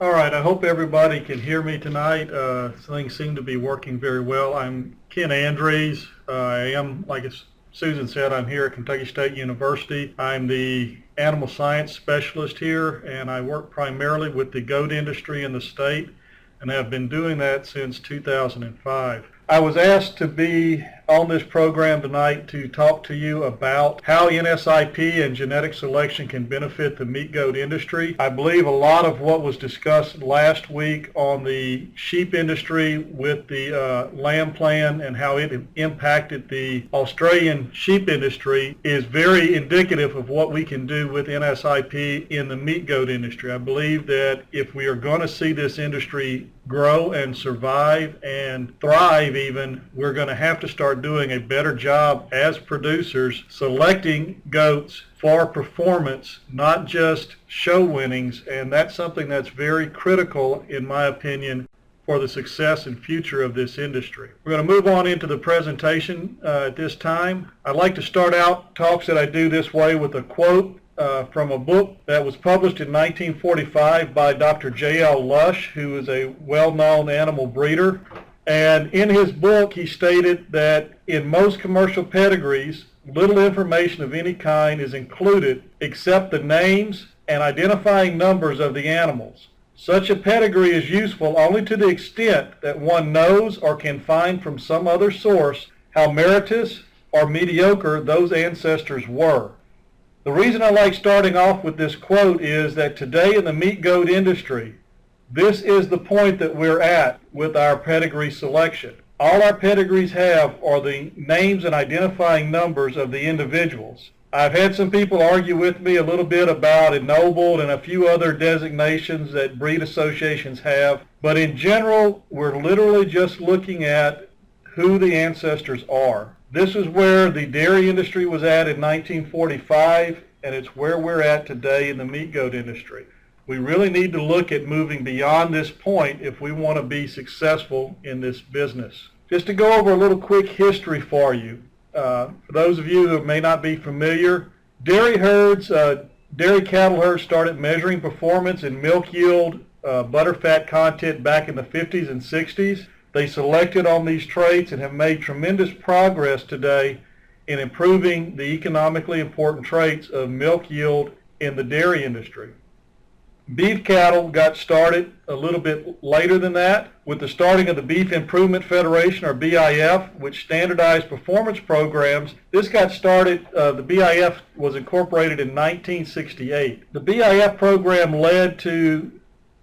All right, I hope everybody can hear me tonight. Things seem to be working very well. I'm Ken Andries. I am, like Susan said, I'm here at Kentucky State University. I'm the animal science specialist here, and I work primarily with the goat industry in the state, and have been doing that since 2005. I was asked to be on this program tonight to talk to you about how NSIP and genetic selection can benefit the meat goat industry. I believe a lot of what was discussed last week on the sheep industry with the lamb plan and how it impacted the Australian sheep industry is very indicative of what we can do with NSIP in the meat goat industry. I believe that if we are going to see this industry grow and survive and thrive even, we're going to have to start doing a better job as producers selecting goats for performance, not just show winnings, and that's something that's very critical, in my opinion, for the success and future of this industry. We're going to move on into the presentation at this time. I'd like to start out talks that I do this way with a quote from a book that was published in 1945 by Dr. J.L. Lush, who is a well-known animal breeder. And in his book, he stated that in most commercial pedigrees, little information of any kind is included except the names and identifying numbers of the animals. Such a pedigree is useful only to the extent that one knows or can find from some other source how meritorious or mediocre those ancestors were. The reason I like starting off with this quote is that today in the meat goat industry, this is the point that we're at with our pedigree selection. All our pedigrees have are the names and identifying numbers of the individuals. I've had some people argue with me a little bit about ennobled and a few other designations that breed associations have, but in general, we're literally just looking at who the ancestors are. This is where the dairy industry was at in 1945, and it's where we're at today in the meat goat industry. We really need to look at moving beyond this point if we want to be successful in this business. Just to go over a little quick history for you. For those of you who may not be familiar, dairy cattle herds started measuring performance in milk yield, butterfat content back in the 50s and 60s. They selected on these traits and have made tremendous progress today in improving the economically important traits of milk yield in the dairy industry. Beef cattle got started a little bit later than that with the starting of the Beef Improvement Federation, or BIF, which standardized performance programs. This got started, the BIF was incorporated in 1968. The BIF program led to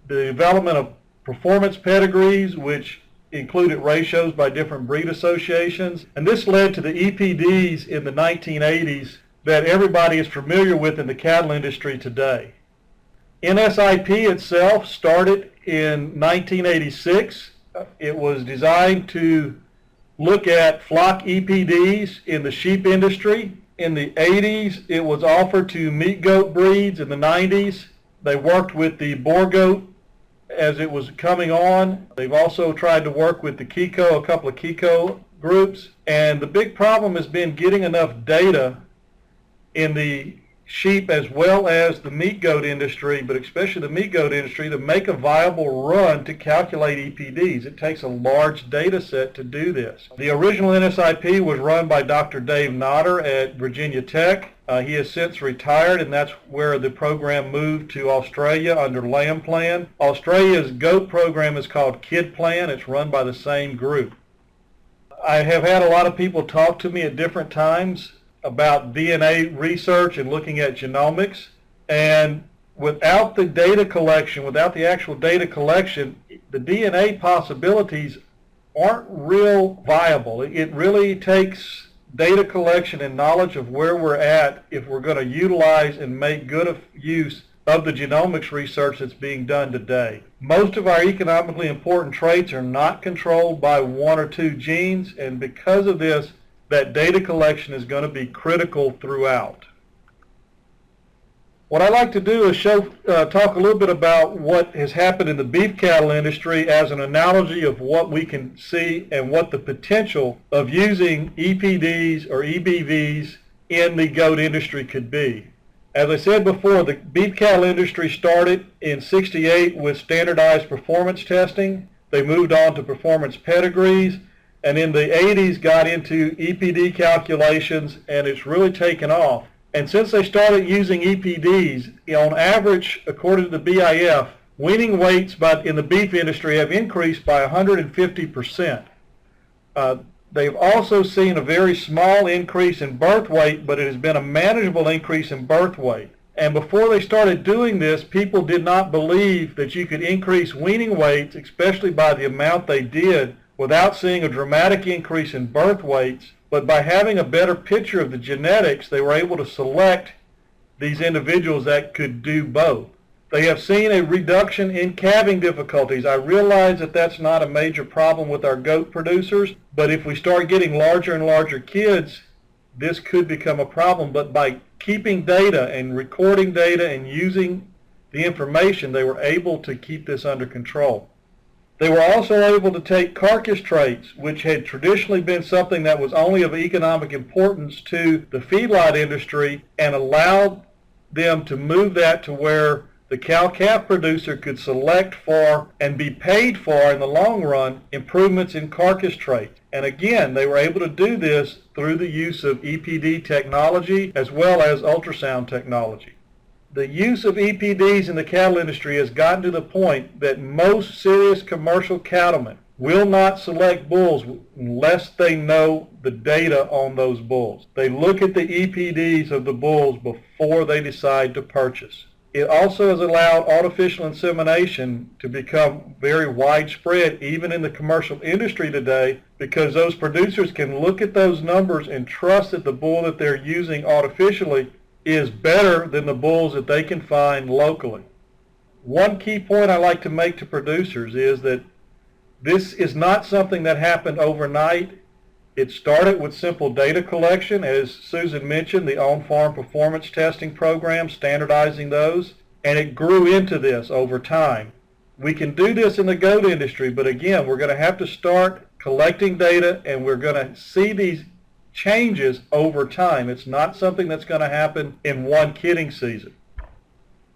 the development of performance pedigrees, which included ratios by different breed associations, and this led to the EPDs in the 1980s that everybody is familiar with in the cattle industry today. NSIP itself started in 1986. It was designed to look at flock EPDs in the sheep industry. In the 80s, it was offered to meat goat breeds. In the 90s, they worked with the boar goat as it was coming on. They've also tried to work with the Kiko, a couple of Kiko groups. And the big problem has been getting enough data in the sheep as well as the meat goat industry, but especially the meat goat industry, to make a viable run to calculate EPDs. It takes a large data set to do this. The original NSIP was run by Dr. Dave Notter at Virginia Tech. He has since retired, and that's where the program moved to Australia under lamb plan. Australia's goat program is called KIDPLAN. It's run by the same group. I have had a lot of people talk to me at different times about DNA research and looking at genomics, and without the data collection, without the actual data collection, the DNA possibilities aren't real viable. It really takes data collection and knowledge of where we're at if we're going to utilize and make good use of the genomics research that's being done today. Most of our economically important traits are not controlled by one or two genes, and because of this, that data collection is going to be critical throughout. What I like to do is talk a little bit about what has happened in the beef cattle industry as an analogy of what we can see and what the potential of using EPDs or EBVs in the goat industry could be. As I said before, the beef cattle industry started in '68 with standardized performance testing. They moved on to performance pedigrees, and in the '80s got into EPD calculations, and it's really taken off. And since they started using EPDs, on average, according to the BIF, weaning weights in the beef industry have increased by 150%. They've also seen a very small increase in birth weight, but it has been a manageable increase in birth weight. And before they started doing this, people did not believe that you could increase weaning weights, especially by the amount they did, without seeing a dramatic increase in birth weights. But by having a better picture of the genetics, they were able to select these individuals that could do both. They have seen a reduction in calving difficulties. I realize that that's not a major problem with our goat producers, but if we start getting larger and larger kids, this could become a problem. But by keeping data and recording data and using the information, they were able to keep this under control. They were also able to take carcass traits, which had traditionally been something that was only of economic importance to the feedlot industry, and allowed them to move that to where the cow-calf producer could select for and be paid for in the long run improvements in carcass traits. And again, they were able to do this through the use of EPD technology as well as ultrasound technology. The use of EPDs in the cattle industry has gotten to the point that most serious commercial cattlemen will not select bulls unless they know the data on those bulls. They look at the EPDs of the bulls before they decide to purchase. It also has allowed artificial insemination to become very widespread, even in the commercial industry today, because those producers can look at those numbers and trust that the bull that they're using artificially is better than the bulls that they can find locally. One key point I like to make to producers is that this is not something that happened overnight. It started with simple data collection, as Susan mentioned, the on-farm performance testing program, standardizing those, and it grew into this over time. We can do this in the goat industry, but again, we're going to have to start collecting data, and we're going to see these changes over time. It's not something that's going to happen in one kidding season.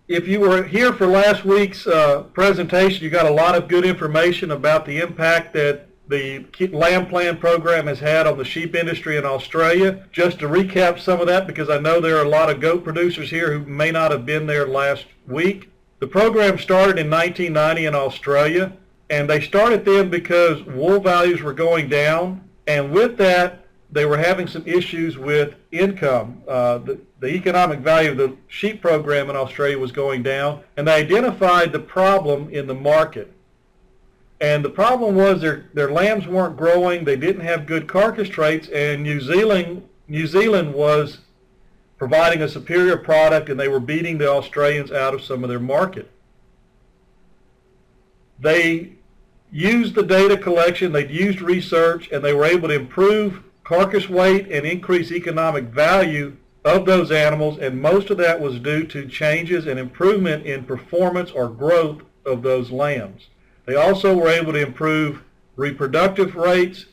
If you were here for last week's presentation, you got a lot of good information about the impact that the Land Plan program has had on the sheep industry in Australia. Just to recap some of that, because I know there are a lot of goat producers here who may not have been there last week. The program started in 1990 in Australia, and they started then because wool values were going down, and with that they were having some issues with income. The economic value of the sheep program in Australia was going down, and they identified the problem in the market. And the problem was their lambs weren't growing, they didn't have good carcass traits, and New Zealand was providing a superior product, and they were beating the Australians out of some of their market. They used the data collection, they used research, and they were able to improve carcass weight and increase economic value of those animals, and most of that was due to changes and improvement in performance or growth of those lambs. They also were able to improve reproductive rates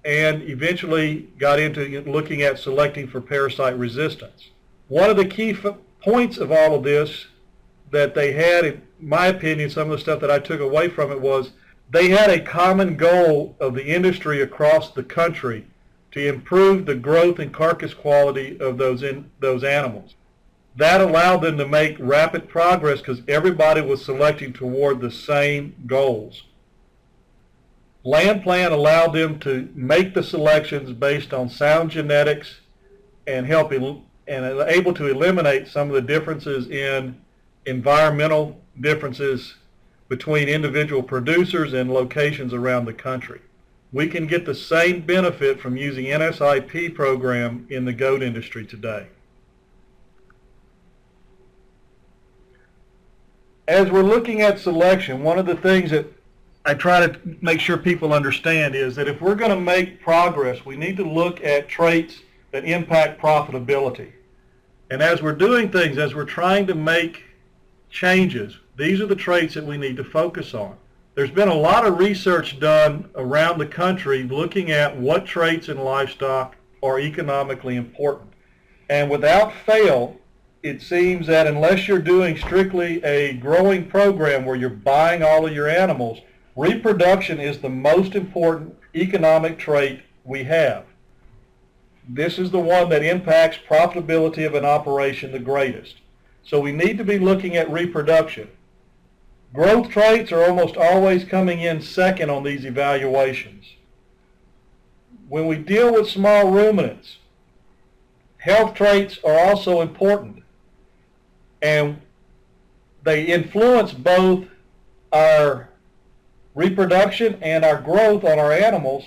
and eventually got into looking at selecting for parasite resistance. One of the key points of all of this that they had, in my opinion, some of the stuff that I took away from it, was they had a common goal of the industry across the country to improve the growth and carcass quality of those animals. That allowed them to make rapid progress because everybody was selecting toward the same goals. Land Plan allowed them to make the selections based on sound genetics and able to eliminate some of the differences in environmental differences between individual producers and locations around the country. We can get the same benefit from using NSIP program in the goat industry today. As we're looking at selection, one of the things that I try to make sure people understand is that if we're going to make progress, we need to look at traits that impact profitability. And as we're doing things, as we're trying to make changes, these are the traits that we need to focus on. There's been a lot of research done around the country looking at what traits in livestock are economically important. And without fail, it seems that unless you're doing strictly a growing program where you're buying all of your animals, reproduction is the most important economic trait we have. This is the one that impacts profitability of an operation the greatest. So we need to be looking at reproduction. Growth traits are almost always coming in second on these evaluations. When we deal with small ruminants, health traits are also important, and they influence both our reproduction and our growth on our animals.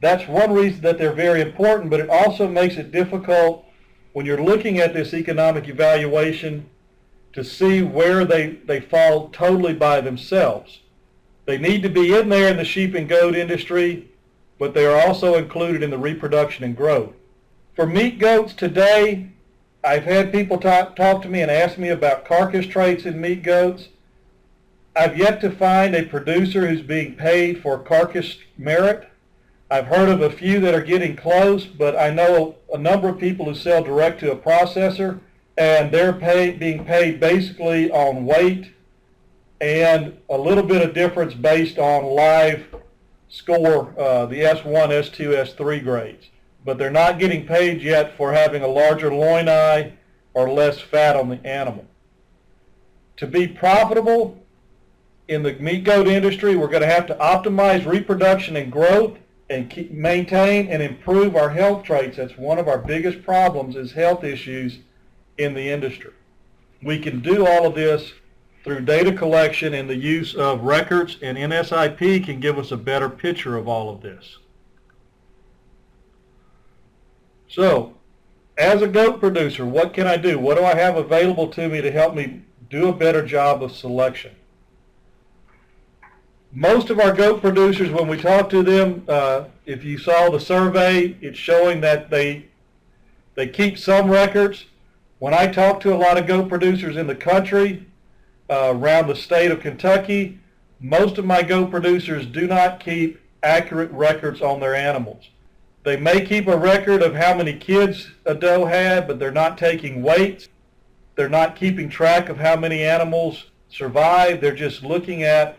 That's one reason that they're very important, but it also makes it difficult when you're looking at this economic evaluation to see where they fall totally by themselves. They need to be in there in the sheep and goat industry, but they are also included in the reproduction and growth. For meat goats today, I've had people talk to me and ask me about carcass traits in meat goats. I've yet to find a producer who's being paid for carcass merit. I've heard of a few that are getting close, but I know a number of people who sell direct to a processor, and they're being paid basically on weight and a little bit of difference based on live score, the S1, S2, S3 grades. But they're not getting paid yet for having a larger loin eye or less fat on the animal. To be profitable in the meat goat industry, we're going to have to optimize reproduction and growth and maintain and improve our health traits. That's one of our biggest problems, is health issues in the industry. We can do all of this through data collection and the use of records, and NSIP can give us a better picture of all of this. So, as a goat producer, what can I do? What do I have available to me to help me do a better job of selection? Most of our goat producers, when we talk to them, if you saw the survey, it's showing that they keep some records. When I talk to a lot of goat producers in the country, around the state of Kentucky, most of my goat producers do not keep accurate records on their animals. They may keep a record of how many kids a doe had, but they're not taking weights. They're not keeping track of how many animals survived. They're just looking at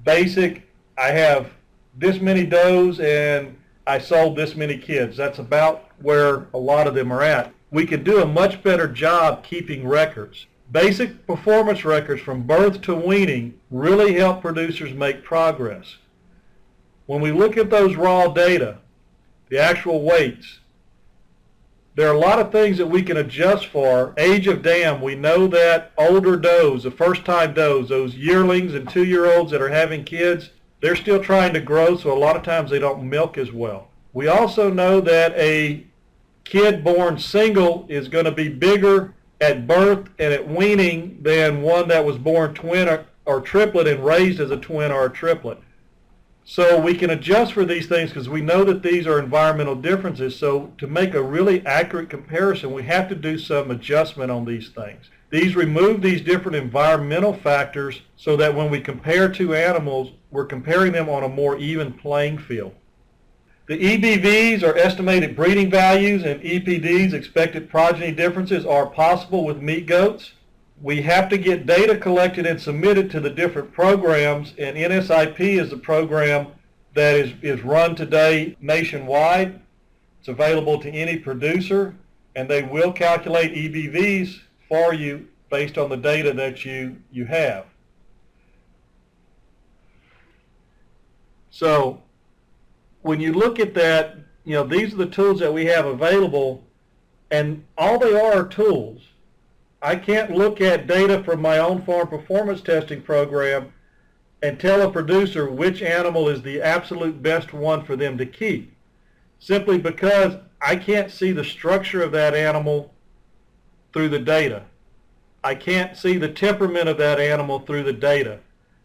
basic, I have this many does and I sold this many kids. That's about where a lot of them are at. We can do a much better job keeping records. Basic performance records from birth to weaning really help producers make progress. When we look at those raw data, the actual weights, there are a lot of things that we can adjust for. Age of dam, we know that older does, the first-time does, those yearlings and 2-year-olds that are having kids, they're still trying to grow, so a lot of times they don't milk as well. We also know that a kid born single is going to be bigger at birth and at weaning than one that was born twin or triplet and raised as a twin or a triplet. So we can adjust for these things because we know that these are environmental differences. So to make a really accurate comparison, we have to do some adjustment on these things. These remove these different environmental factors so that when we compare two animals, we're comparing them on a more even playing field. The EBVs, or estimated breeding values, and EPDs, expected progeny differences, are possible with meat goats. We have to get data collected and submitted to the different programs, and NSIP is the program that is run today nationwide. It's available to any producer, and they will calculate EBVs for you based on the data that you have. So when you look at that, these are the tools that we have available, and all they are tools. I can't look at data from my own farm performance testing program and tell a producer which animal is the absolute best one for them to keep, simply because I can't see the structure of that animal through the data. I can't see the temperament of that animal through the data.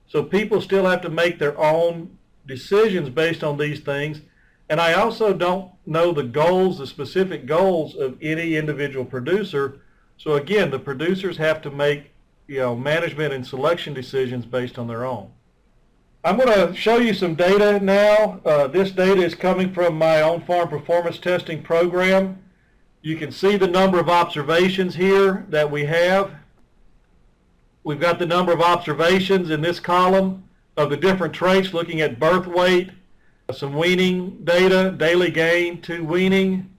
So people still have to make their own decisions based on these things, and I also don't know the goals, the specific goals of any individual producer. So again, the producers have to make management and selection decisions based on their own. I'm going to show you some data now. This data is coming from my own farm performance testing program. You can see the number of observations here that we have. We've got the number of observations in this column of the different traits, looking at birth weight, some weaning data, daily gain to weaning,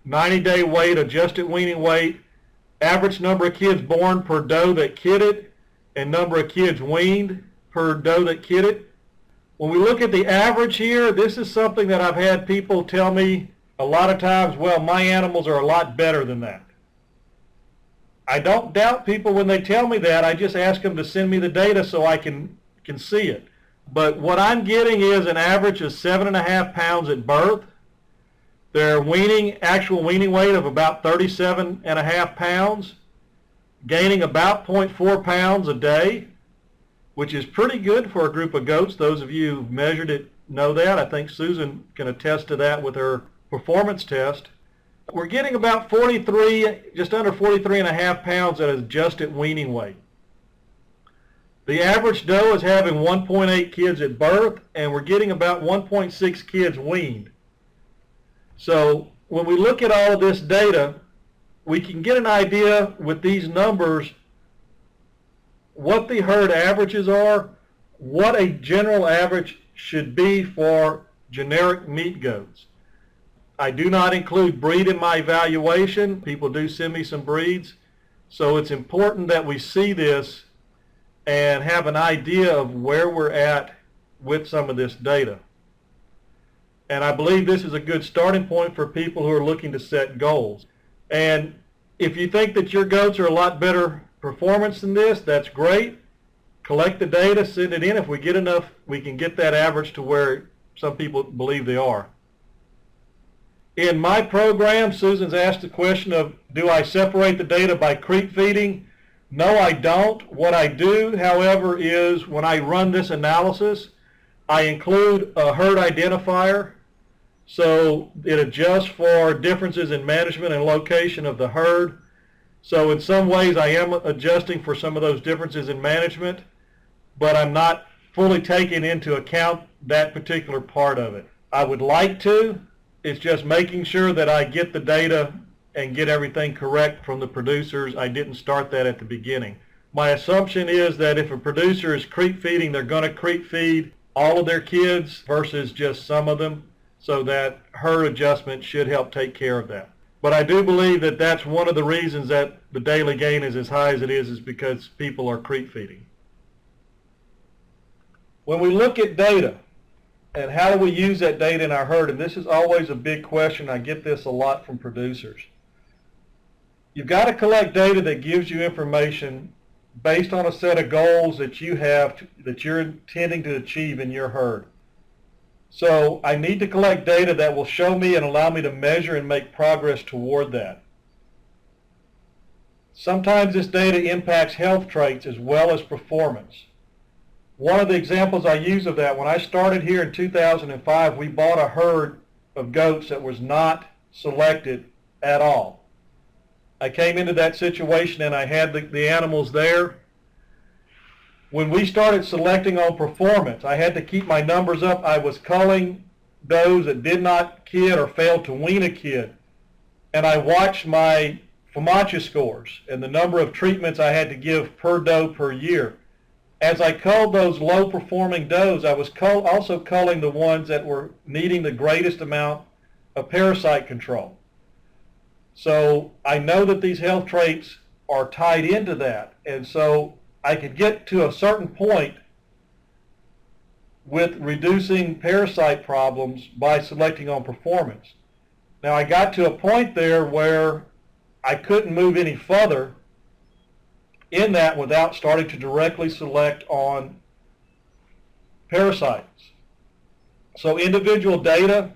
90-day weight, adjusted weaning weight, average number of kids born per doe that kidded, and number of kids weaned per doe that kidded. When we look at the average here, this is something that I've had people tell me a lot of times, well, my animals are a lot better than that. I don't doubt people when they tell me that. I just ask them to send me the data so I can see it. But what I'm getting is an average of 7.5 pounds at birth. Their actual weaning weight of about 37.5 pounds, gaining about 0.4 pounds a day, which is pretty good for a group of goats. Those of you who've measured it know that. I think Susan can attest to that with her performance test. We're getting about 43, just under 43.5 pounds at adjusted weaning weight. The average doe is having 1.8 kids at birth, and we're getting about 1.6 kids weaned. So when we look at all of this data, we can get an idea with these numbers what the herd averages are, what a general average should be for generic meat goats. I do not include breed in my evaluation. People do send me some breeds. So it's important that we see this and have an idea of where we're at with some of this data. And I believe this is a good starting point for people who are looking to set goals. And if you think that your goats are a lot better performance than this, that's great. Collect the data, send it in. If we get enough, we can get that average to where some people believe they are. In my program, Susan's asked the question of, do I separate the data by creep feeding? No, I don't. What I do, however, is when I run this analysis, I include a herd identifier. So it adjusts for differences in management and location of the herd. So in some ways I am adjusting for some of those differences in management, but I'm not fully taking into account that particular part of it. I would like to. It's just making sure that I get the data and get everything correct from the producers. I didn't start that at the beginning. My assumption is that if a producer is creep feeding, they're going to creep feed all of their kids versus just some of them, so that herd adjustment should help take care of that. But I do believe that that's one of the reasons that the daily gain is as high as it is because people are creep feeding. When we look at data, and how do we use that data in our herd, and this is always a big question. I get this a lot from producers. You've got to collect data that gives you information based on a set of goals that you have, that you're intending to achieve in your herd. So I need to collect data that will show me and allow me to measure and make progress toward that. Sometimes this data impacts health traits as well as performance. One of the examples I use of that, when I started here in 2005, we bought a herd of goats that was not selected at all. I came into that situation and I had the animals there. When we started selecting on performance, I had to keep my numbers up. I was culling those that did not kid or failed to wean a kid. And I watched my FOMACHA scores and the number of treatments I had to give per doe per year. As I culled those low-performing does, I was also culling the ones that were needing the greatest amount of parasite control. So I know that these health traits are tied into that, and so I could get to a certain point with reducing parasite problems by selecting on performance. Now I got to a point there where I couldn't move any further in that without starting to directly select on parasites. So individual data,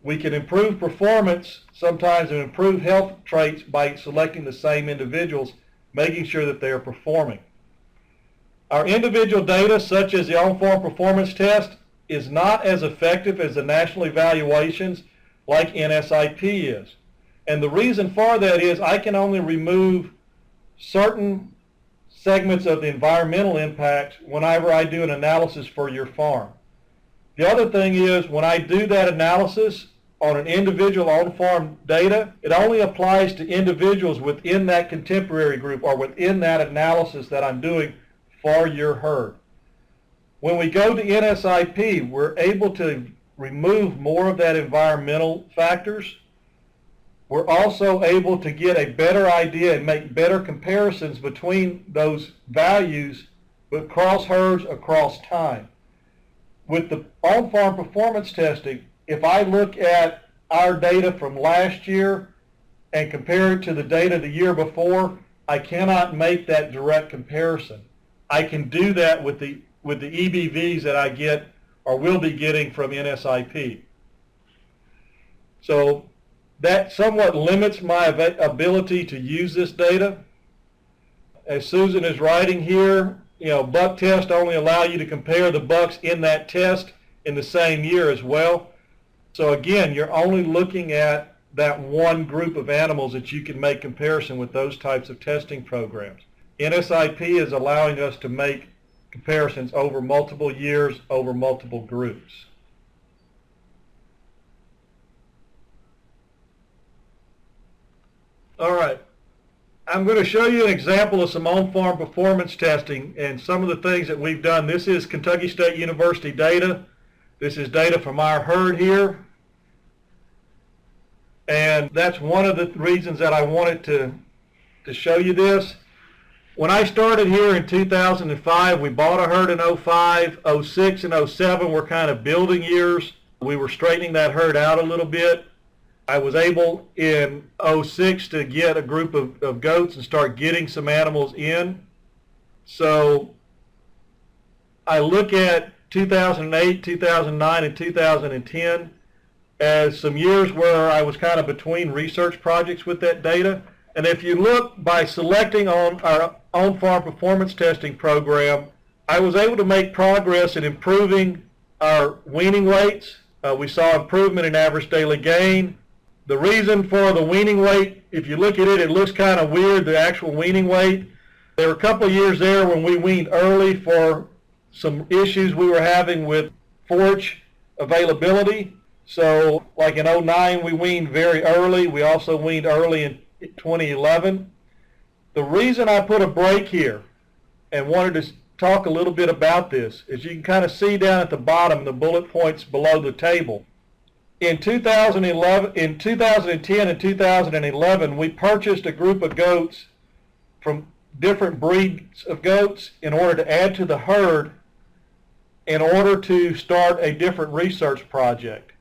we can improve performance sometimes and improve health traits by selecting the same individuals, making sure that they are performing. Our individual data, such as the on-farm performance test, is not as effective as the national evaluations like NSIP is. And the reason for that is I can only remove certain segments of the environmental impact whenever I do an analysis for your farm. The other thing is when I do that analysis, on an individual on-farm data, it only applies to individuals within that contemporary group or within that analysis that I'm doing for your herd. When we go to NSIP, we're able to remove more of that environmental factors. We're also able to get a better idea and make better comparisons between those values across herds, across time. With the on-farm performance testing, if I look at our data from last year and compare it to the data the year before, I cannot make that direct comparison. I can do that with the EBVs that I get or will be getting from NSIP. So that somewhat limits my ability to use this data. As Susan is writing here, buck tests only allow you to compare the bucks in that test in the same year as well. So again, you're only looking at that one group of animals that you can make comparison with those types of testing programs. NSIP is allowing us to make comparisons over multiple years, over multiple groups. All right. I'm going to show you an example of some on-farm performance testing and some of the things that we've done. This is Kentucky State University data. This is data from our herd here. And that's one of the reasons that I wanted to show you this. When I started here in 2005, we bought a herd in 05, 06 and 07 were kind of building years. We were straightening that herd out a little bit. I was able in 06 to get a group of goats and start getting some animals in. So I look at 2008, 2009, and 2010 as some years where I was kind of between research projects with that data. And if you look by selecting on our on-farm performance testing program, I was able to make progress in improving our weaning weights. We saw improvement in average daily gain. The reason for the weaning weight, if you look at it, it looks kind of weird, the actual weaning weight. There were a couple of years there when we weaned early for some issues we were having with forage availability. So like in 09, we weaned very early. We also weaned early in 2011. The reason I put a break here and wanted to talk a little bit about this is you can kind of see down at the bottom the bullet points below the table. In 2010 and 2011, we purchased a group of goats from different breeds of goats in order to add to the herd in order to start a different research project.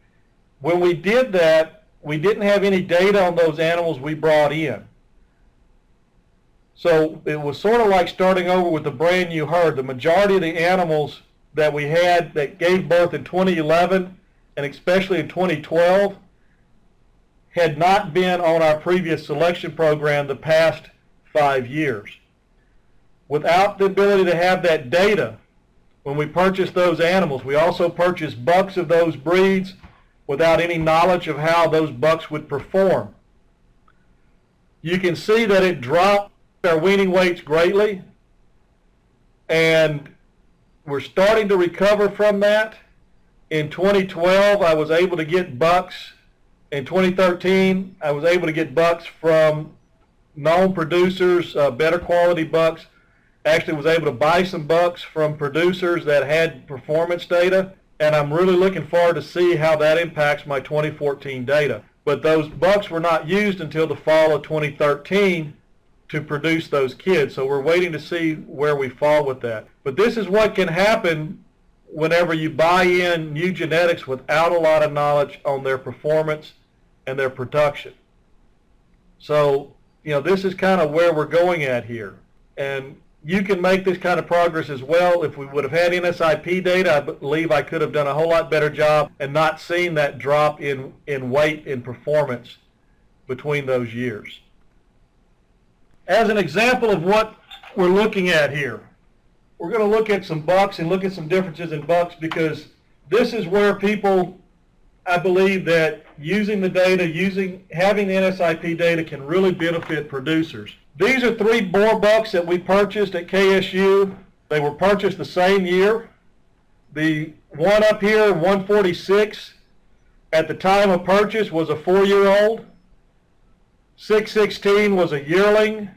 When we did that, we didn't have any data on those animals we brought in. So it was sort of like starting over with a brand new herd. The majority of the animals that we had that gave birth in 2011 and especially in 2012 had not been on our previous selection program the past 5 years. Without the ability to have that data, when we purchased those animals, we also purchased bucks of those breeds without any knowledge of how those bucks would perform. You can see that it dropped our weaning weights greatly, and we're starting to recover from that. In 2012, I was able to get bucks. In 2013, I was able to get bucks from known producers, better quality bucks. Actually was able to buy some bucks from producers that had performance data, and I'm really looking forward to see how that impacts my 2014 data. But those bucks were not used until the fall of 2013 to produce those kids, so we're waiting to see where we fall with that. But this is what can happen whenever you buy in new genetics without a lot of knowledge on their performance and their production. So, this is kind of where we're going at here. And you can make this kind of progress as well. If we would have had NSIP data, I believe I could have done a whole lot better job and not seen that drop in weight and performance between those years. As an example of what we're looking at here, we're going to look at some bucks and look at some differences in bucks, because this is where people, I believe that using the data, having the NSIP data can really benefit producers. These are 3 boar bucks that we purchased at KSU. They were purchased the same year. The one up here, 146, at the time of purchase was a 4-year-old, 616 was a yearling,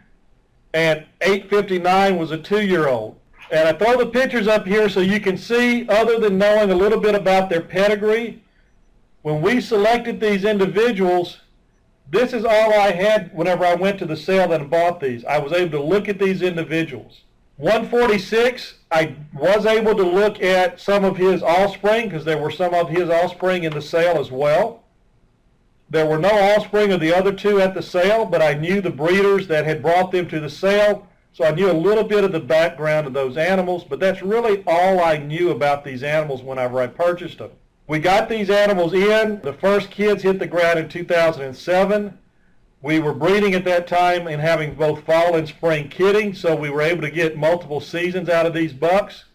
and 859 was a 2-year-old. And I throw the pictures up here so you can see, other than knowing a little bit about their pedigree, when we selected these individuals, this is all I had whenever I went to the sale and bought these. I was able to look at these individuals. 146, I was able to look at some of his offspring because there were some of his offspring in the sale as well. There were no offspring of the other two at the sale, but I knew the breeders that had brought them to the sale, so I knew a little bit of the background of those animals, but that's really all I knew about these animals whenever I purchased them. We got these animals in. The first kids hit the ground in 2007. We were breeding at that time and having both fall and spring kidding, so we were able to get multiple seasons out of these bucks.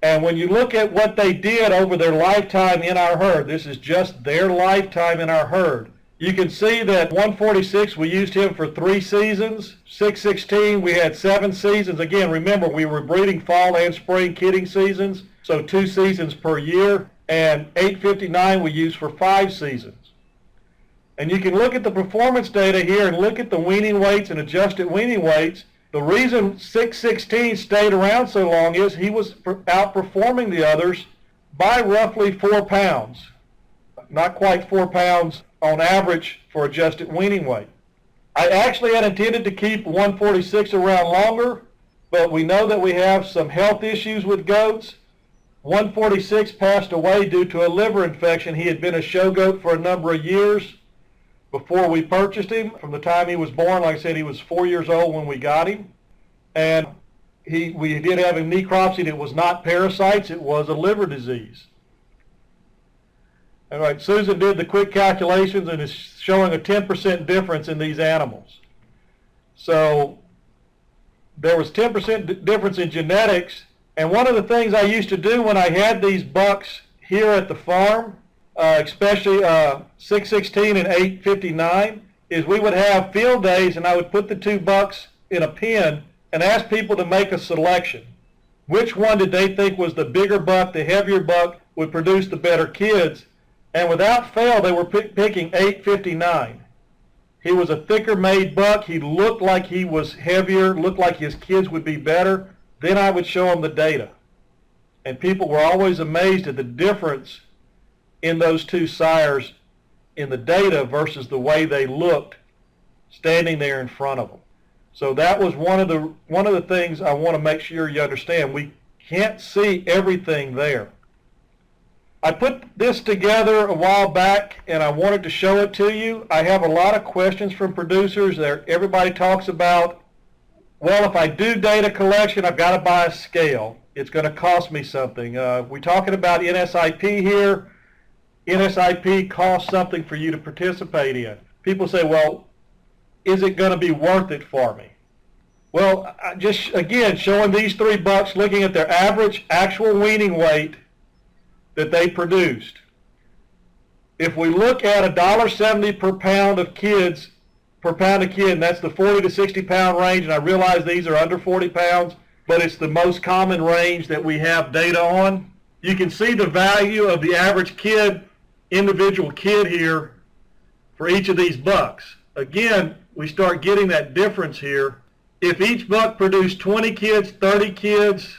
And when you look at what they did over their lifetime in our herd, this is just their lifetime in our herd. You can see that 146, we used him for 3 seasons. 616, we had 7 seasons. Again, remember, we were breeding fall and spring kidding seasons, so 2 seasons per year. And 859 we used for 5 seasons. And you can look at the performance data here and look at the weaning weights and adjusted weaning weights. The reason 616 stayed around so long is he was outperforming the others by roughly 4 pounds. Not quite 4 pounds on average for adjusted weaning weight. I actually had intended to keep 146 around longer, but we know that we have some health issues with goats. 146 passed away due to a liver infection. He had been a show goat for a number of years before we purchased him. From the time he was born, like I said, he was 4 years old when we got him. And we did have him necropsied. It was not parasites, it was a liver disease. All right, Susan did the quick calculations and is showing a 10% difference in these animals. So there was 10% difference in genetics. And one of the things I used to do when I had these bucks here at the farm, especially 616 and 859, is we would have field days and I would put the 2 bucks in a pen and ask people to make a selection. Which one did they think was the bigger buck, the heavier buck, would produce the better kids? And without fail, they were picking 859. He was a thicker made buck. He looked like he was heavier, looked like his kids would be better. Then I would show them the data. And people were always amazed at the difference in those 2 sires in the data versus the way they looked standing there in front of them. So that was one of the things I want to make sure you understand. We can't see everything there. I put this together a while back and I wanted to show it to you. I have a lot of questions from producers. Everybody talks about, well, if I do data collection, I've got to buy a scale. It's going to cost me something. We're talking about NSIP here. NSIP costs something for you to participate in. People say, well, is it going to be worth it for me? Well, just again, showing these 3 bucks, looking at their average actual weaning weight that they produced. If we look at $1.70 per pound of kids, per pound of kid, and that's the 40 to 60 pound range, and I realize these are under 40 pounds, but it's the most common range that we have data on. You can see the value of the average kid, individual kid here for each of these bucks. Again, we start getting that difference here. If each buck produced 20 kids, 30 kids,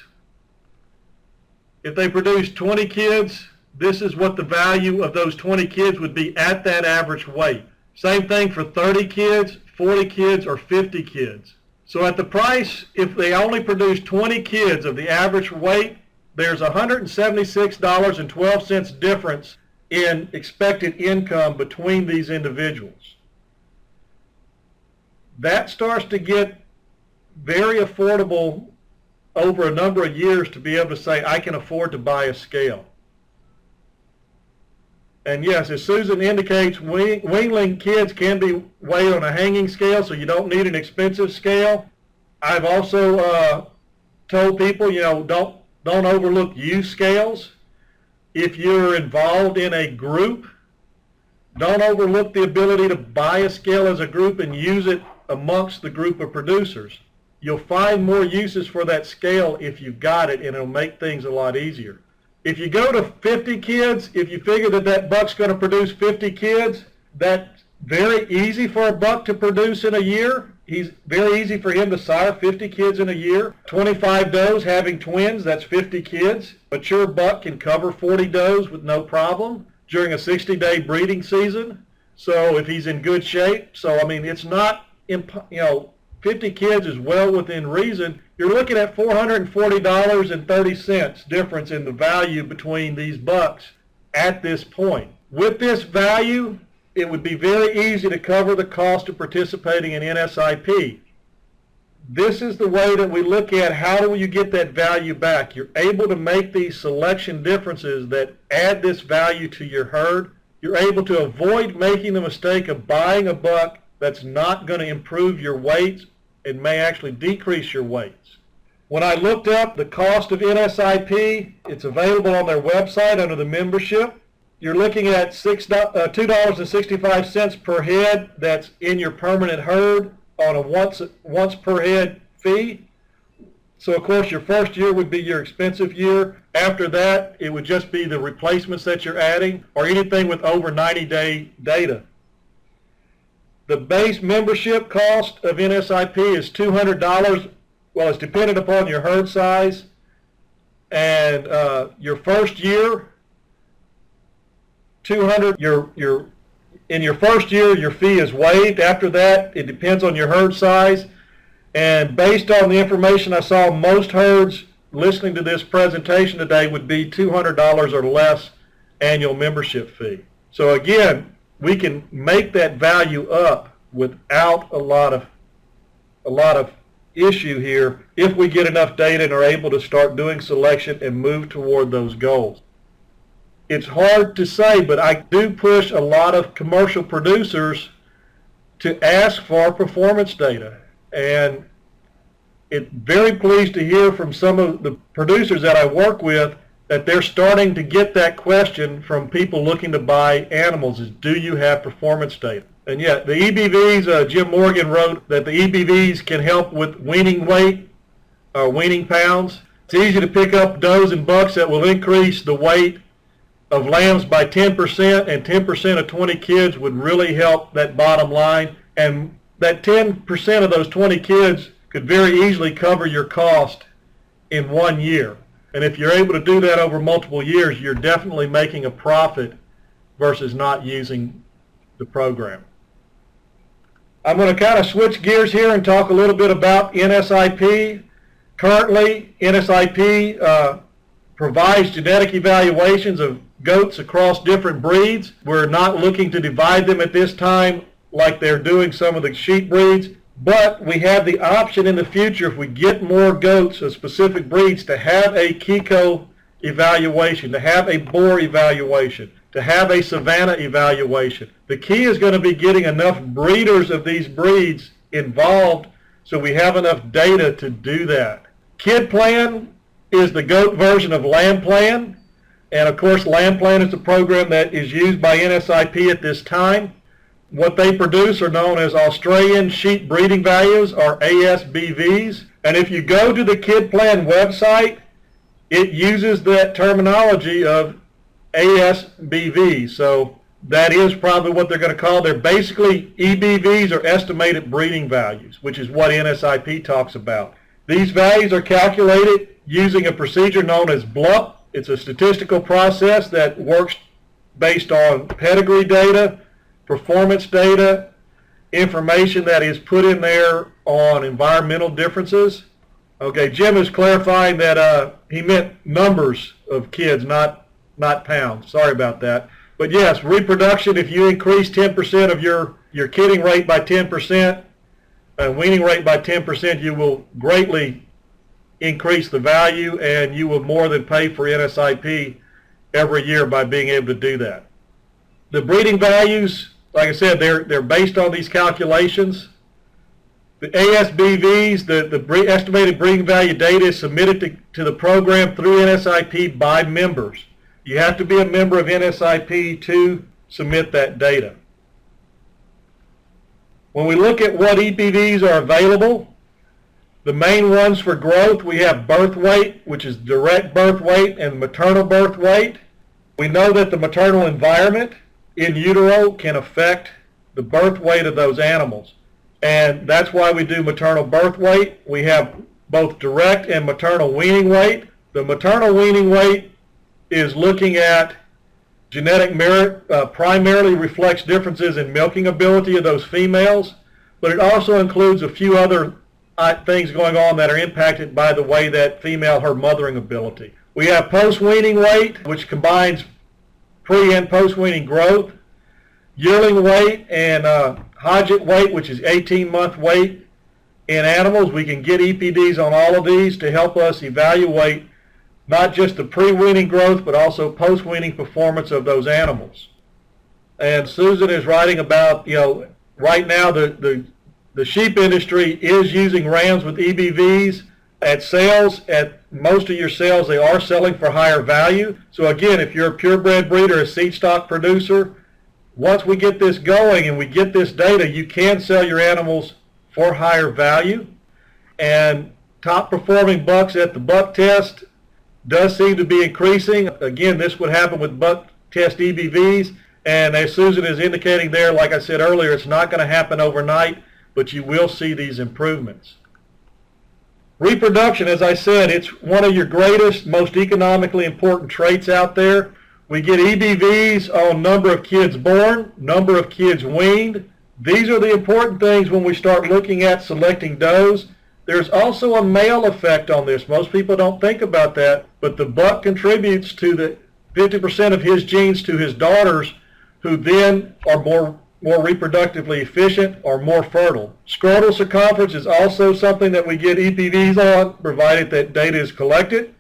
if they produced 20 kids, this is what the value of those 20 kids would be at that average weight. Same thing for 30 kids, 40 kids, or 50 kids. So at the price, if they only produce 20 kids of the average weight, there's $176.12 difference in expected income between these individuals. That starts to get very affordable over a number of years to be able to say, I can afford to buy a scale. And yes, as Susan indicates, weanling kids can be weighed on a hanging scale, so you don't need an expensive scale. I've also told people, don't overlook used scales. If you're involved in a group, don't overlook the ability to buy a scale as a group and use it amongst the group of producers. You'll find more uses for that scale if you've got it, and it'll make things a lot easier. If you go to 50 kids, if you figure that that buck's going to produce 50 kids, that's very easy for a buck to produce in a year. He's very easy for him to sire 50 kids in a year. 25 does having twins, that's 50 kids. Mature buck can cover 40 does with no problem during a 60-day breeding season. So if he's in good shape, so I mean, it's not, 50 kids is well within reason. You're looking at $440.30 difference in the value between these bucks at this point. With this value, it would be very easy to cover the cost of participating in NSIP. This is the way that we look at how do you get that value back. You're able to make these selection differences that add this value to your herd. You're able to avoid making the mistake of buying a buck that's not going to improve your weights and may actually decrease your weights. When I looked up the cost of NSIP, it's available on their website under the membership. You're looking at $2.65 per head that's in your permanent herd on a once per head fee. So of course your first year would be your expensive year. After that, it would just be the replacements that you're adding or anything with over 90-day data. The base membership cost of NSIP is $200. Well, it's dependent upon your herd size. And your first year, $200. In your first year, your fee is waived. After that, it depends on your herd size. And based on the information I saw, most herds listening to this presentation today would be $200 or less annual membership fee. So again, we can make that value up without a lot of issue here if we get enough data and are able to start doing selection and move toward those goals. It's hard to say, but I do push a lot of commercial producers to ask for performance data. And it's very pleased to hear from some of the producers that I work with that they're starting to get that question from people looking to buy animals is, do you have performance data? And yet, the EBVs, Jim Morgan wrote that the EBVs can help with weaning weight, weaning pounds. It's easy to pick up does and bucks that will increase the weight of lambs by 10%, and 10% of 20 kids would really help that bottom line. And that 10% of those 20 kids could very easily cover your cost in 1 year. And if you're able to do that over multiple years, you're definitely making a profit versus not using the program. I'm going to kind of switch gears here and talk a little bit about NSIP. Currently, NSIP provides genetic evaluations of goats across different breeds. We're not looking to divide them at this time like they're doing some of the sheep breeds. But we have the option in the future, if we get more goats of specific breeds, to have a Kiko evaluation, to have a boar evaluation, to have a Savannah evaluation. The key is going to be getting enough breeders of these breeds involved so we have enough data to do that. KIDPLAN is the goat version of LambPlan, and of course LambPlan is the program that is used by NSIP at this time. What they produce are known as Australian Sheep Breeding Values, or ASBVs. And if you go to the KIDPLAN website, it uses that terminology of ASBVs. So that is probably what they're going to call. They're basically EBVs, or estimated breeding values, which is what NSIP talks about. These values are calculated using a procedure known as BLUP. It's a statistical process that works based on pedigree data, performance data, information that is put in there on environmental differences. Okay, Jim is clarifying that he meant numbers of kids, not pounds. Sorry about that. But yes, reproduction, if you increase 10% of your kidding rate by 10% and weaning rate by 10%, you will greatly increase the value, and you will more than pay for NSIP every year by being able to do that. The breeding values, like I said, they're based on these calculations. The ASBVs, the estimated breeding value data, is submitted to the program through NSIP by members. You have to be a member of NSIP to submit that data. When we look at what EBVs are available, The main ones for growth, we have birth weight, which is direct birth weight, and maternal birth weight. We know that the maternal environment in utero can affect the birth weight of those animals. And that's why we do maternal birth weight. We have both direct and maternal weaning weight. The maternal weaning weight is looking at genetic merit, primarily reflects differences in milking ability of those females, but it also includes a few other things going on that are impacted by the way that female her mothering ability. We have post-weaning weight, which combines pre and post-weaning growth, yearling weight, and Hodgett weight, which is 18-month weight in animals. We can get EPDs on all of these to help us evaluate not just the pre-weaning growth, but also post-weaning performance of those animals. And Susan is writing about, right now the sheep industry is using rams with EBVs at sales. At most of your sales, they are selling for higher value. So again, if you're a purebred breeder, a seed stock producer, once we get this going and we get this data, you can sell your animals for higher value. And top performing bucks at the buck test does seem to be increasing. Again, this would happen with buck test EBVs. And as Susan is indicating there, like I said earlier, it's not going to happen overnight, but you will see these improvements. Reproduction, as I said, it's one of your greatest, most economically important traits out there. We get EBVs on number of kids born, number of kids weaned. These are the important things when we start looking at selecting does. There's also a male effect on this. Most people don't think about that, but the buck contributes to the 50% of his genes to his daughters, who then are more reproductively efficient or more fertile. Scrotal circumference is also something that we get EPVs on, provided that data is collected.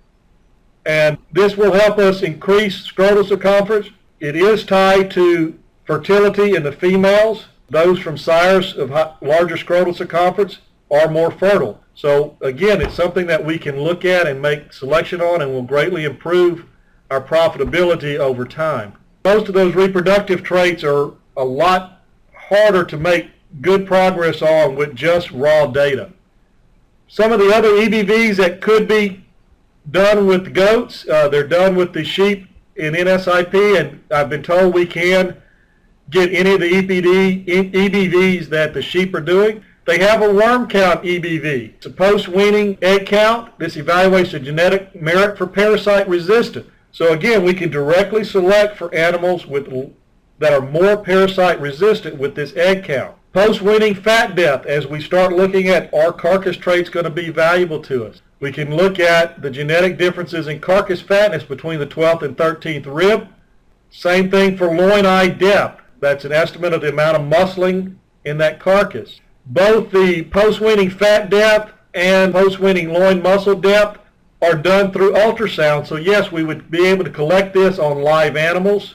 And this will help us increase scrotal circumference. It is tied to fertility in the females. Those from sires of larger scrotal circumference are more fertile. So again, it's something that we can look at and make selection on, and will greatly improve our profitability over time. Most of those reproductive traits are a lot harder to make good progress on with just raw data. Some of the other EBVs that could be done with goats, they're done with the sheep in NSIP, and I've been told we can get any of the EBVs that the sheep are doing. They have a worm count EBV. It's a post-weaning egg count. This evaluates the genetic merit for parasite resistant. So again, we can directly select for animals that are more parasite resistant with this egg count. Post-weaning fat depth, as we start looking at are carcass traits going to be valuable to us. We can look at the genetic differences in carcass fatness between the 12th and 13th rib. Same thing for loin eye depth. That's an estimate of the amount of muscling in that carcass. Both the post-weaning fat depth and post-weaning loin muscle depth are done through ultrasound. So yes, we would be able to collect this on live animals,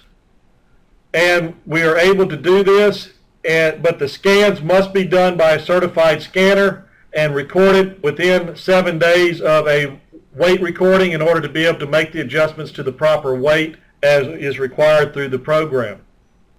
and we are able to do this, but the scans must be done by a certified scanner and recorded within 7 days of a weight recording in order to be able to make the adjustments to the proper weight as is required through the program.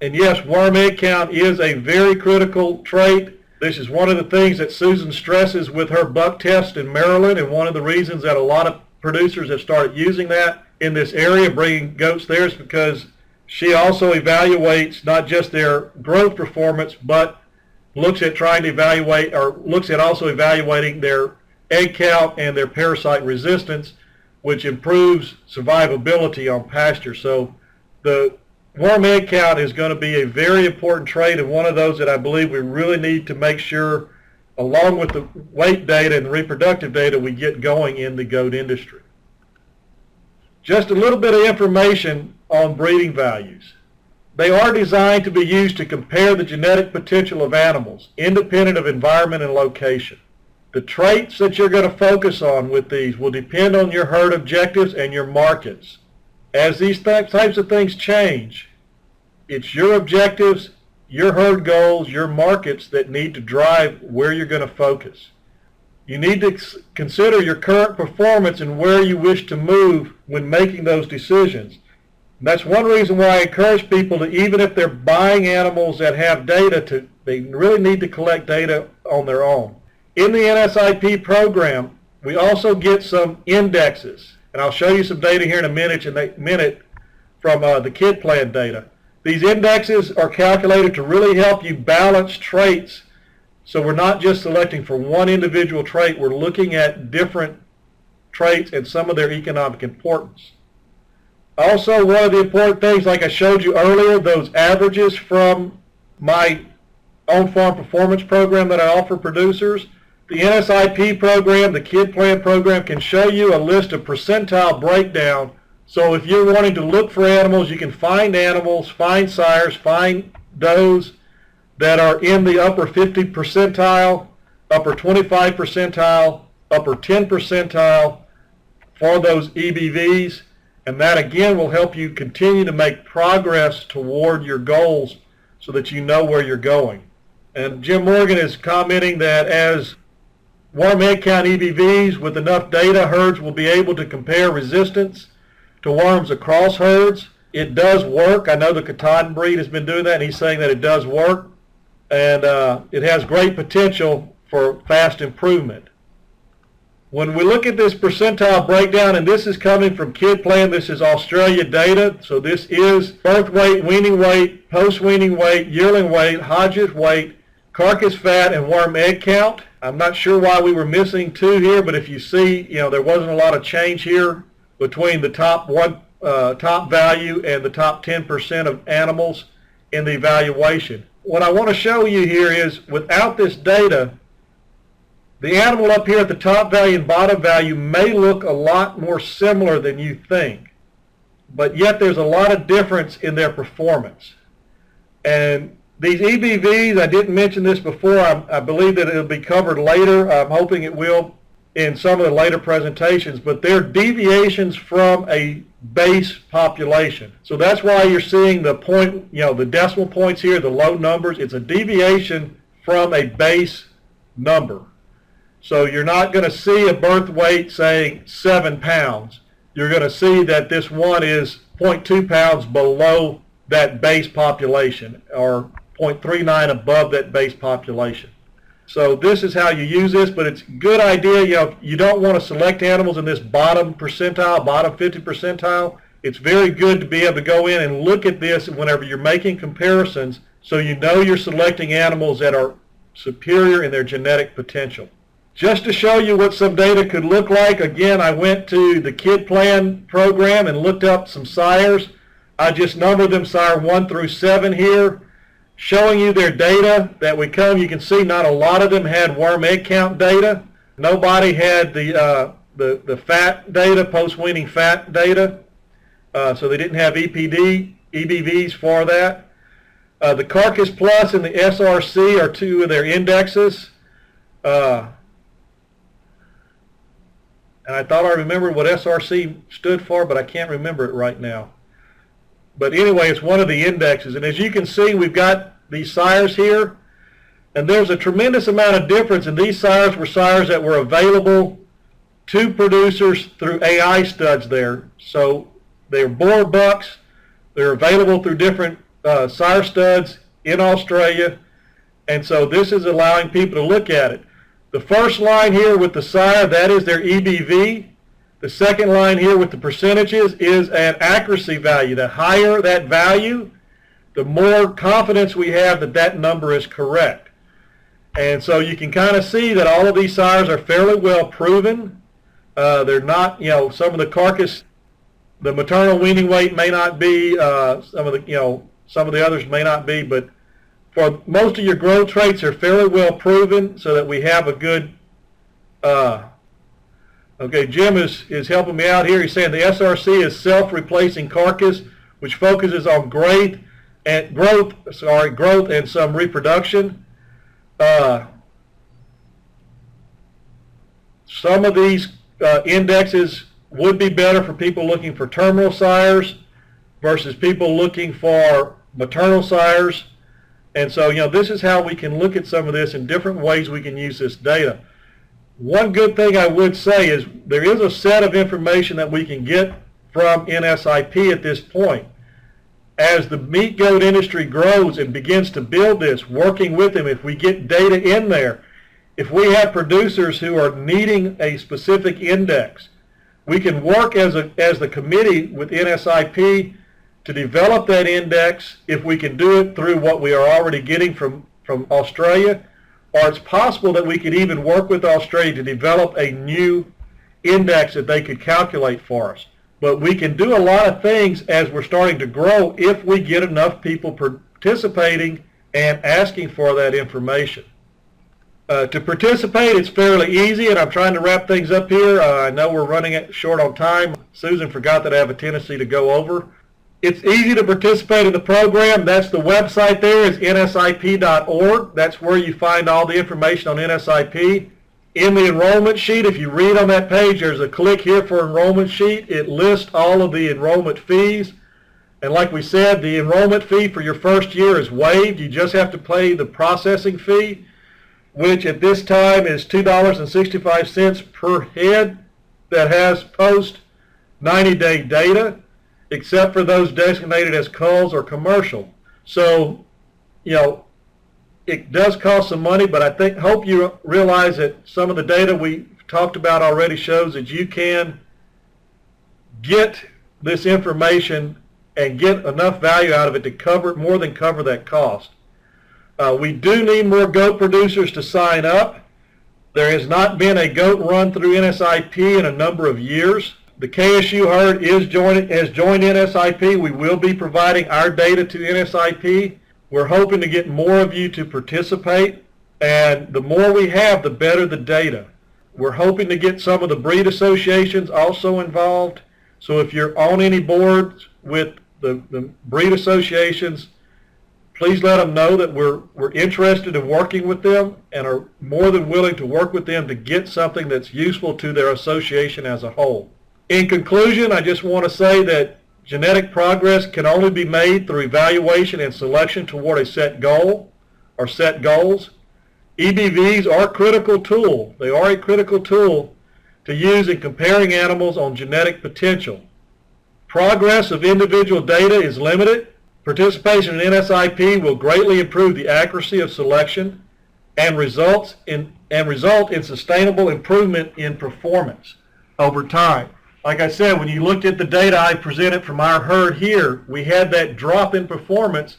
And yes, worm egg count is a very critical trait. This is one of the things that Susan stresses with her buck test in Maryland, and one of the reasons that a lot of producers have started using that in this area, bringing goats there, is because she also evaluates not just their growth performance, but looks at trying to evaluate, or looks at also evaluating their egg count and their parasite resistance, which improves survivability on pasture. So the worm egg count is going to be a very important trait, and one of those that I believe we really need to make sure, along with the weight data and the reproductive data, we get going in the goat industry. Just a little bit of information on breeding values. They are designed to be used to compare the genetic potential of animals, independent of environment and location. The traits that you're going to focus on with these will depend on your herd objectives and your markets. As these types of things change, it's your objectives, your herd goals, your markets that need to drive where you're going to focus. You need to consider your current performance and where you wish to move when making those decisions. And that's one reason why I encourage people to, even if they're buying animals that have data, they really need to collect data on their own. In the NSIP program, we also get some indexes, and I'll show you some data here in a minute from the KIDPLAN data. These indexes are calculated to really help you balance traits, so we're not just selecting for one individual trait, we're looking at different traits and some of their economic importance. Also, one of the important things, like I showed you earlier, those averages from my on-farm performance program that I offer producers, the NSIP program, the KIDPLAN program can show you a list of percentile breakdown. So if you're wanting to look for animals, you can find animals, find sires, find does that are in the upper 50 percentile, upper 25 percentile, upper 10 percentile for those EBVs. And that again will help you continue to make progress toward your goals so that you know where you're going. And Jim Morgan is commenting that as worm egg count EBVs with enough data, herds will be able to compare resistance to worms across herds. It does work. I know the Katahdin breed has been doing that, and he's saying that it does work. And it has great potential for fast improvement. When we look at this percentile breakdown, and this is coming from KIDPLAN, this is Australia data, so this is birth weight, weaning weight, post-weaning weight, yearling weight, Hodges weight, carcass fat, and worm egg count. I'm not sure why we were missing 2 here, but if you see, there wasn't a lot of change here between the top value and the top 10% of animals in the evaluation. What I want to show you here is, without this data, the animal up here at the top value and bottom value may look a lot more similar than you think, but yet there's a lot of difference in their performance. And these EBVs, I didn't mention this before, I believe that it'll be covered later. I'm hoping it will in some of the later presentations, but they're deviations from a base population. So that's why you're seeing the point, the decimal points here, the low numbers. It's a deviation from a base number. So you're not going to see a birth weight saying 7 pounds. You're going to see that this one is 0.2 pounds below that base population, or 0.39 above that base population. So this is how you use this, but it's a good idea. You don't want to select animals in this bottom percentile, bottom 50 percentile. It's very good to be able to go in and look at this whenever you're making comparisons, so you know you're selecting animals that are superior in their genetic potential. Just to show you what some data could look like, again, I went to the KIDPLAN program and looked up some sires. I just numbered them sire 1 through 7 here, showing you their data that we come. You can see not a lot of them had worm egg count data. Nobody had the fat data, post-weaning fat data, so they didn't have EBVs for that. The Carcass Plus and the SRC are 2 of their indexes. And I thought I remembered what SRC stood for, but I can't remember it right now. But anyway, it's one of the indexes. And as you can see, we've got these sires here. And there's a tremendous amount of difference. And these sires were sires that were available to producers through AI studs there. So they're boar bucks. They're available through different sire studs in Australia. And so this is allowing people to look at it. The first line here with the sire, that is their EBV. The second line here with the percentages is an accuracy value. The higher that value, the more confidence we have that that number is correct. And so you can kind of see that all of these sires are fairly well proven. They're not, some of the carcass, the maternal weaning weight may not be, some of the others may not be, but for most of your growth traits are fairly well proven, so that we have a good, okay, Jim is helping me out here. He's saying the SRC is self-replacing carcass, which focuses on growth and some reproduction. Some of these indexes would be better for people looking for terminal sires versus people looking for maternal sires. And so, this is how we can look at some of this in different ways we can use this data. One good thing I would say is there is a set of information that we can get from NSIP at this point. As the meat goat industry grows and begins to build this, working with them, if we get data in there, if we have producers who are needing a specific index, we can work as the committee with NSIP to develop that index if we can do it through what we are already getting from Australia, or it's possible that we could even work with Australia to develop a new index that they could calculate for us. But we can do a lot of things as we're starting to grow if we get enough people participating and asking for that information. To participate, it's fairly easy, and I'm trying to wrap things up here. I know we're running short on time. Susan forgot that I have a tendency to go over. It's easy to participate in the program. That's the website there is nsip.org. That's where you find all the information on NSIP. In the enrollment sheet, if you read on that page, there's a click here for enrollment sheet. It lists all of the enrollment fees. And like we said, the enrollment fee for your first year is waived. You just have to pay the processing fee, which at this time is $2.65 per head that has post 90-day data, except for those designated as culls or commercial. So, you know, it does cost some money, but I hope you realize that some of the data we talked about already shows that you can get this information and get enough value out of it to more than cover that cost. We do need more goat producers to sign up. There has not been a goat run through NSIP in a number of years. The KSU herd has joined NSIP. We will be providing our data to NSIP. We're hoping to get more of you to participate, and the more we have, the better the data. We're hoping to get some of the breed associations also involved. So if you're on any boards with the breed associations, please let them know that we're interested in working with them and are more than willing to work with them to get something that's useful to their association as a whole. In conclusion, I just want to say that genetic progress can only be made through evaluation and selection toward a set goal or set goals. EBVs are a critical tool. They are a critical tool to use in comparing animals on genetic potential. Progress of individual data is limited. Participation in NSIP will greatly improve the accuracy of selection and result in sustainable improvement in performance over time. Like I said, when you looked at the data I presented from our herd here, we had that drop in performance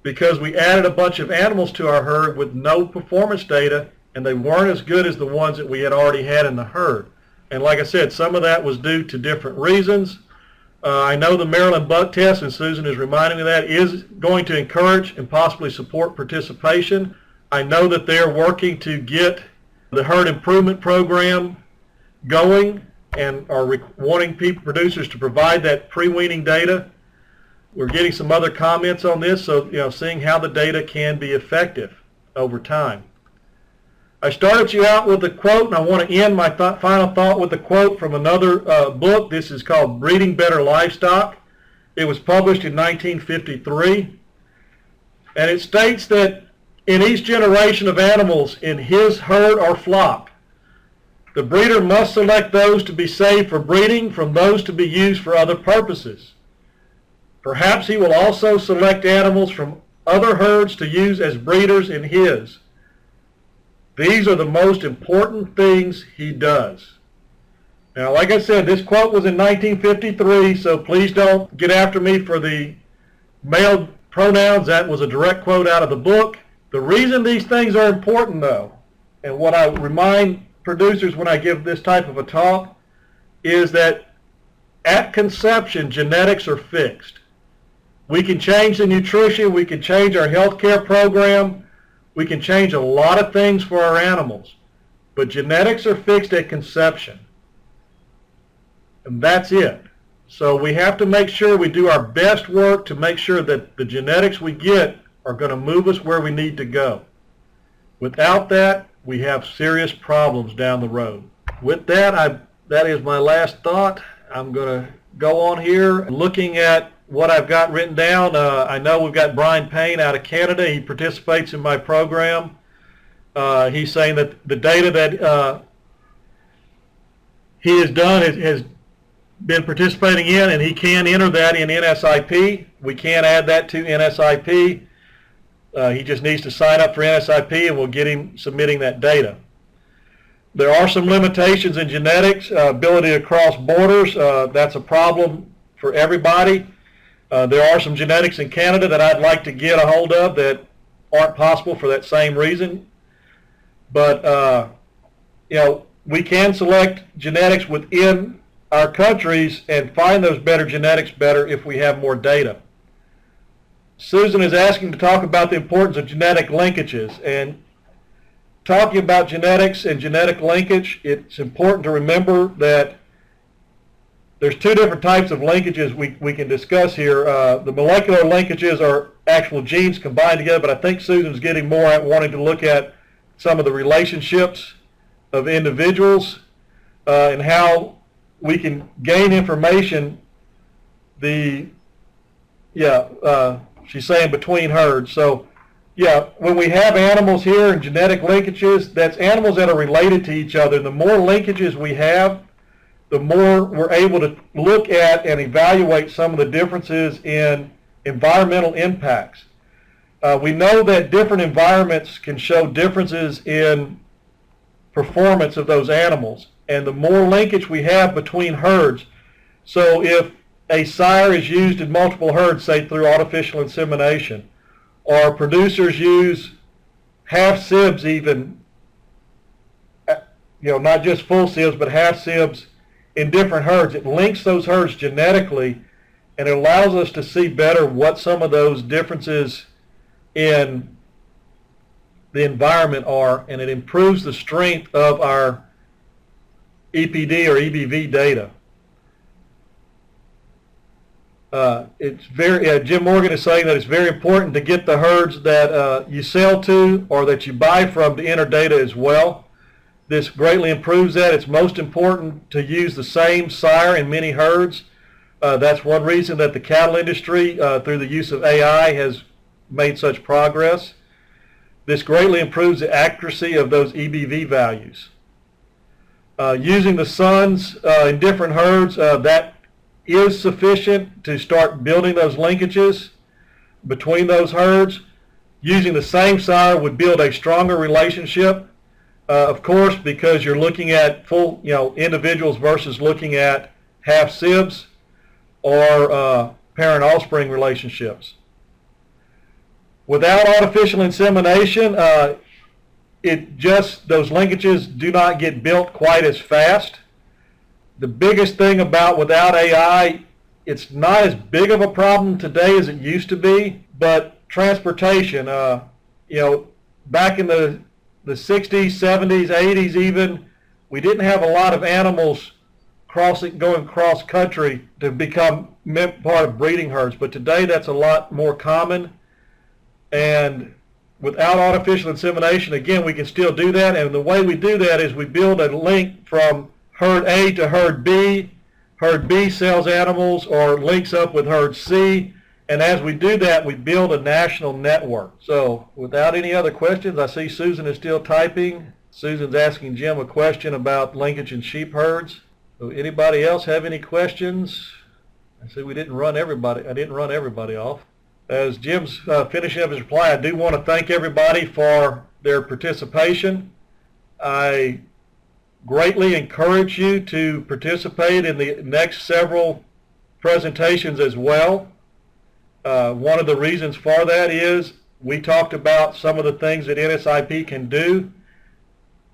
because we added a bunch of animals to our herd with no performance data, and they weren't as good as the ones that we had already had in the herd. And like I said, some of that was due to different reasons. I know the Maryland buck test, and Susan is reminding me of that, is going to encourage and possibly support participation. I know that they're working to get the herd improvement program going and are wanting producers to provide that pre-weaning data. We're getting some other comments on this, so seeing how the data can be effective over time. I started you out with a quote, and I want to end my final thought with a quote from another book. This is called Breeding Better Livestock. It was published in 1953, and it states that in each generation of animals in his herd or flock, the breeder must select those to be saved for breeding from those to be used for other purposes. Perhaps he will also select animals from other herds to use as breeders in his. These are the most important things he does. Now, like I said, this quote was in 1953, so please don't get after me for the male pronouns. That was a direct quote out of the book. The reason these things are important, though, and what I remind producers when I give this type of a talk, is that at conception, genetics are fixed. We can change the nutrition, we can change our healthcare program, we can change a lot of things for our animals, but genetics are fixed at conception. And that's it. So we have to make sure we do our best work to make sure that the genetics we get are going to move us where we need to go. Without that, we have serious problems down the road. With that, that is my last thought. I'm going to go on here looking at what I've got written down. I know we've got Brian Payne out of Canada. He participates in my program. He's saying that the data that he has done has been participating in, and he can enter that in NSIP. We can add that to NSIP. He just needs to sign up for NSIP and we'll get him submitting that data. There are some limitations in genetics, ability to cross borders. That's a problem for everybody. There are some genetics in Canada that I'd like to get a hold of that aren't possible for that same reason. But, we can select genetics within our countries and find those better genetics better if we have more data. Susan is asking to talk about the importance of genetic linkages. And talking about genetics and genetic linkage, it's important to remember that there's two different types of linkages we can discuss here. The molecular linkages are actual genes combined together, but I think Susan's getting more at wanting to look at some of the relationships of individuals and how we can gain information. She's saying between herds. So, when we have animals here and genetic linkages, that's animals that are related to each other. The more linkages we have, the more we're able to look at and evaluate some of the differences in environmental impacts. We know that different environments can show differences in performance of those animals, and the more linkage we have between herds. So if a sire is used in multiple herds, say through artificial insemination, or producers use half sibs even, not just full sibs, but half sibs in different herds, it links those herds genetically, and it allows us to see better what some of those differences in the environment are, and it improves the strength of our EPD or EBV data. Jim Morgan is saying that it's very important to get the herds that you sell to or that you buy from to enter data as well. This greatly improves that. It's most important to use the same sire in many herds. That's one reason that the cattle industry, through the use of AI, has made such progress. This greatly improves the accuracy of those EBV values. Using the sons in different herds, that is sufficient to start building those linkages between those herds. Using the same sire would build a stronger relationship, of course, because you're looking at full, individuals versus looking at half sibs or parent-offspring relationships. Without artificial insemination, those linkages do not get built quite as fast. The biggest thing about without AI, it's not as big of a problem today as it used to be, but transportation, back in the 60s, 70s, 80s even, we didn't have a lot of animals going cross country to become part of breeding herds, but today that's a lot more common. And without artificial insemination, again, we can still do that, and the way we do that is we build a link from herd A to herd B. Herd B sells animals or links up with herd C, and as we do that, we build a national network. So without any other questions, I see Susan is still typing. Susan's asking Jim a question about linkage in sheep herds. So anybody else have any questions? I see I didn't run everybody off. As Jim's finishing up his reply, I do want to thank everybody for their participation. I greatly encourage you to participate in the next several presentations as well. One of the reasons for that is we talked about some of the things that NSIP can do.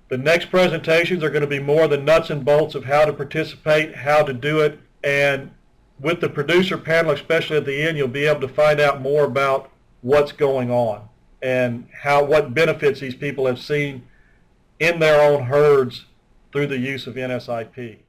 The next presentations are going to be more the nuts and bolts of how to participate, how to do it, and with the producer panel, especially at the end, you'll be able to find out more about what's going on and what benefits these people have seen in their own herds through the use of NSIP.